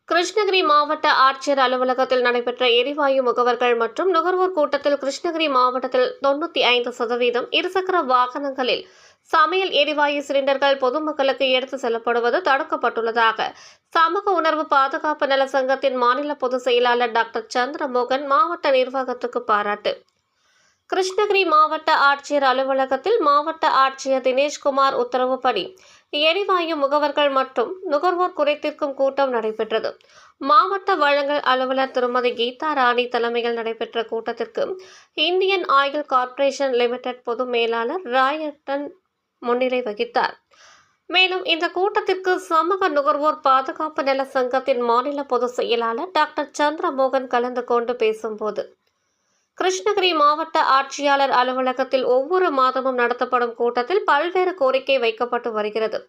கிருஷ்ணகிரி மாவட்ட ஆட்சியர் அலுவலகத்தில் நடைபெற்ற எரிவாயு முகவர்கள் மற்றும் நுகர்வோர் கூட்டத்தில் கிருஷ்ணகிரி மாவட்டத்தில் 95% இருசக்கர வாகனங்களில் சமையல் எரிவாயு சிலிண்டர்கள் பொதுமக்களுக்கு எடுத்து செல்லப்படுவது தடுக்கப்பட்டுள்ளதாக சமூக உணர்வு பாதுகாப்பு நல சங்கத்தின் மாநில பொதுச் செயலாளர் டாக்டர் சந்திரமோகன் மாவட்ட நிர்வாகத்துக்கு பாராட்டு. கிருஷ்ணகிரி மாவட்ட ஆட்சியர் அலுவலகத்தில் மாவட்ட ஆட்சியர் தினேஷ்குமார் உத்தரவுப்படி எரிவாயு முகவர்கள் மற்றும் நுகர்வோர் குறைதீர்க்கும் கூட்டம் நடைபெற்றது. மாவட்ட வழங்கல் அலுவலர் திருமதி கீதா ராணி தலைமையில் நடைபெற்ற கூட்டத்திற்கு இந்தியன் ஆயில் கார்ப்பரேஷன் லிமிடெட் பொது மேலாளர் ராயட்டன் முன்னிலை வகித்தார். மேலும் இந்த கூட்டத்திற்கு சமூக நுகர்வோர் பாதுகாப்பு நல சங்கத்தின் மாநில பொதுச் செயலாளர் டாக்டர் சந்திரமோகன் கலந்து கொண்டு பேசும்போது, கிருஷ்ணகிரி மாவட்ட ஆட்சியாளர் அலுவலகத்தில் ஒவ்வொரு மாதமும் நடத்தப்படும் கூட்டத்தில் பல்வேறு கோரிக்கை வைக்கப்பட்டு வருகிறது.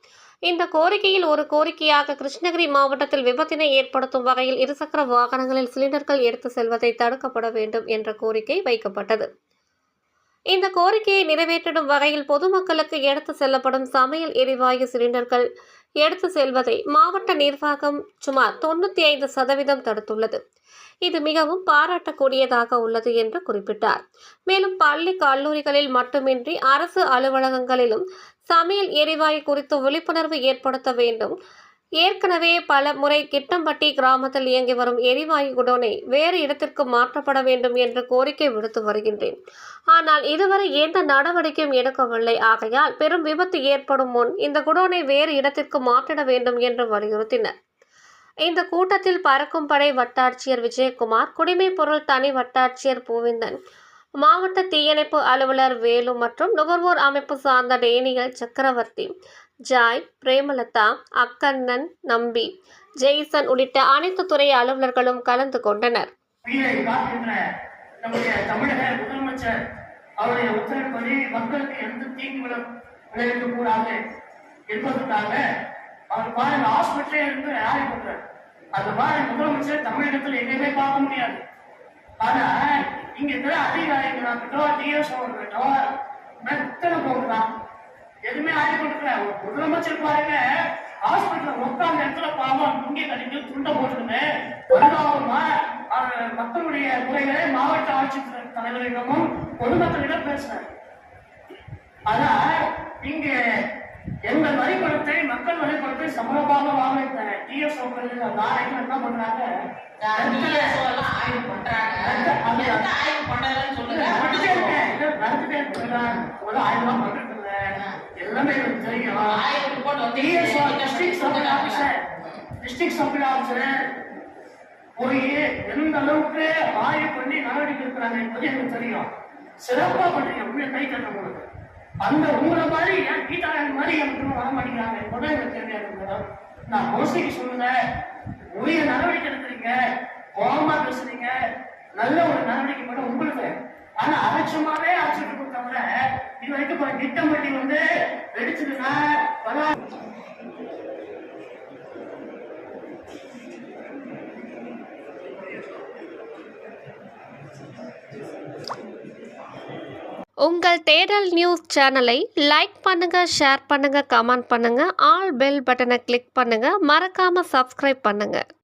இந்த கோரிக்கையில் ஒரு கோரிக்கையாக கிருஷ்ணகிரி மாவட்டத்தில் விபத்தினை ஏற்படுத்தும் வகையில் இருசக்கர வாகனங்களில் சிலிண்டர்கள் எடுத்து செல்வதை தடுக்கப்பட வேண்டும் என்ற கோரிக்கை வைக்கப்பட்டது. இந்த கோரிக்கையை நிறைவேற்றிடும் வகையில் பொதுமக்களுக்கு எடுத்து செல்லப்படும் சமையல் எரிவாயு சிலிண்டர்கள் எடுத்து செல்வதை மாவட்ட நிர்வாகம் சுமார் 95% தடுத்துள்ளது. இது மிகவும் பாராட்டக்கூடியதாக உள்ளது என்று குறிப்பிட்டார். மேலும் பள்ளி கல்லூரிகளில் மட்டுமின்றி அரசு அலுவலகங்களிலும் சமையல் எரிவாயு குறித்து விழிப்புணர்வு ஏற்படுத்த வேண்டும். ஏற்கனவே பல முறை கிட்டம்பட்டி கிராமத்தில் இயங்கி வரும் எரிவாயு குடோனை வேறு இடத்திற்கு மாற்றப்பட வேண்டும் என்று கோரிக்கை விடுத்து வருகின்றேன். ஆனால் இதுவரை எந்த நடவடிக்கையும் எடுக்கவில்லை. ஆகையால் பெரும் விபத்து ஏற்படும் முன் இந்த குடோனை வேறு இடத்திற்கு மாற்றிட வேண்டும் என்று வலியுறுத்தினர். இந்த கூட்டத்தில் பறக்கும் படை வட்டாட்சியர் விஜயகுமார், குடிமைப் பொருள் தனி வட்டாட்சியர் பூவிந்தன், மாவட்ட தீயணைப்பு அலுவலர் வேலு மற்றும் நுகர்வோர் அமைப்பு சார்ந்த டேனியல் சக்கரவர்த்தி, ஜாய், பிரேமலதா, அக்கண்ணன், நம்பி, ஜெய்சன் உள்ளிட்ட அனைத்து துறை அலுவலர்களும் கலந்து கொண்டனர். அவருடைய உத்தரவுப்படி மக்களுக்கு எந்த தீங்கு விளைவிக்க கூடாது என்பதற்காக அவர் பாருங்க ஹாஸ்பிட்டலே இருந்து ஆய்வுறார். அந்த மாதிரி முதலமைச்சர் தமிழகத்தில் எங்கேயுமே பார்க்க முடியாது. ஆனா இங்க இருக்கிற அதிகாரிகளாகட்டோ டிஎஸ்ஓ மெத்தனை போக்குதான் எதுவுமே ஆய்வு கொடுக்கல. ஒரு முதலமைச்சர் பாருங்க ஹாஸ்பிட்டல் உட்கார்ந்த இடத்துல பாவம் துங்கி கட்டிட்டு துண்டை போட்டுருங்க வருடாவமா மக்களுடைய குறைகளை மாவட்ட ஆட்சித்தலைவர் தலைவரிடமும் பொதுமக்களிடம் பேசுறாரு. ஆனா இங்க எங்கள் வரிபடத்தை மக்கள் வரிபடத்தை சமூகமாக வாங்க டிஎஸ்ஓக்கள் நாளைக்கு என்ன பண்றாங்க, எல்லாமே தெரியும். டிஸ்ட்ரிக்ட் சப்ளை ஆஃபீஸர் போய் எந்த அளவுக்கு ஆய்வு பண்ணி நடவடிக்கை இருக்கிறாங்க என்பது எனக்கு தெரியும். சிறப்பா பண்றீங்க, உண்மையை கை தட்ட உங்களுக்கு. அந்த உங்களை மாதிரி ஏன் கீதாராயன் மாதிரி எனக்கு வர மாட்டேங்கிறாங்க என்பதும் எனக்கு தெரியாது. நான் மோசடிக்கு சொல்லுங்க, உரிய நடவடிக்கை எடுக்கிறீங்க, கோபமா பேசுறீங்க, நல்ல ஒரு நடவடிக்கை மட்டும் உங்களுக்கு. ஆனா அலட்சமாவே ஆட்சிட்டு கொடுத்தவங்க இது வரைக்கும் திட்டம்பட்டி வெடிச்சதுன்னா உங்கள் தேடல் நியூஸ் சேனலை லைக் பண்ணுங்க, ஷேர் பண்ணுங்க, கமெண்ட் பண்ணுங்க, ஆல் பெல் பட்டனை கிளிக் பண்ணுங்க, மறக்காம சப்ஸ்கிரைப் பண்ணுங்க.